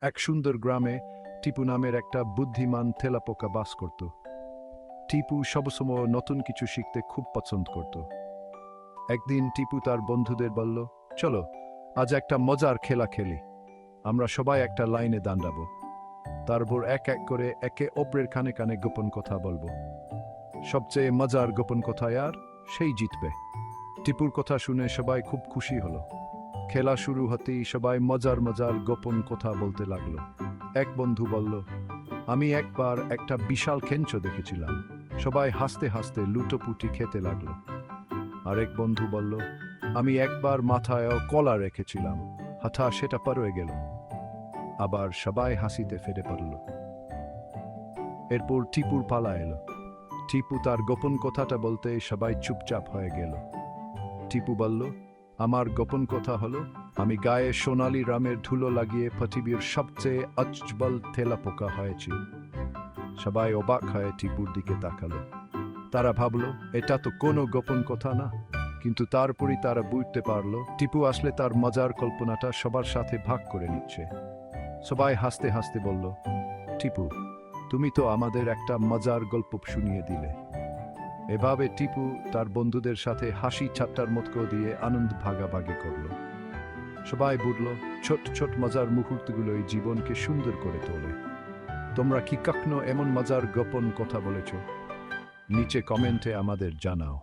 এক সুন্দর গ্রামে টিপু নামের একটা বুদ্ধিমান তেলাপোকা বাস করত। টিপু সবসময় নতুন কিছু শিখতে খুব পছন্দ করত। একদিন টিপু তার বন্ধুদের বলল, চলো আজ একটা মজার খেলা খেলি। আমরা সবাই একটা লাইনে দাঁড়াবো, তারপর এক এক করে একে অপরের কানে কানে গোপন কথা বলবো। সবচেয়ে মজার গোপন কথা আর সেই জিতবে। টিপুর কথা শুনে সবাই খুব খুশি হলো। খেলা শুরু হতেই সবাই মজার মজার গোপন কথা বলতে লাগলো। এক বন্ধু বলল, আমি একবার একটা বিশাল কেঞ্চো দেখেছিলাম। সবাই হাসতে হাসতে লুটোপুটি খেতে লাগলো। আরেক বন্ধু বলল, আমি একবার মাথায় কলা রেখেছিলাম, হঠাৎ সেটা পড়ে গেল। আবার সবাই হাসিতে ফেটে পড়ল। এরপর টিপুর পালা এলো। টিপু তার গোপন কথাটা বলতে সবাই চুপচাপ হয়ে গেল। টিপু বলল, আমার গোপন কথা হলো, আমি গায়ে সোনালি রামের ধুলো লাগিয়ে পৃথিবীর সবচেয়ে অজবল তেলাপোকা হয়েছি। সবাই অবাক হয়ে টিপুর দিকে তাকালো। তারা ভাবলো, এটা তো কোনো গোপন কথা না। কিন্তু তারপরই তারা বুঝতে পারলো, টিপু আসলে তার মজার কল্পনাটা সবার সাথে ভাগ করে নিচ্ছে। সবাই হাসতে হাসতে বলল, টিপু, তুমি তো আমাদের একটা মজার গল্প শুনিয়ে দিলে। এভাবে টিপু তার বন্ধুদের সাথে হাসি ঠাট্টার মতক দিয়ে আনন্দ ভাগাভাগি করলো। সবাই বুঝল, ছোট ছোট মজার মুহূর্তগুলোই জীবনকে সুন্দর করে তোলে। তোমরা কি কখনো এমন মজার গোপন কথা বলেছ? নিচে কমেন্টে আমাদের জানাও।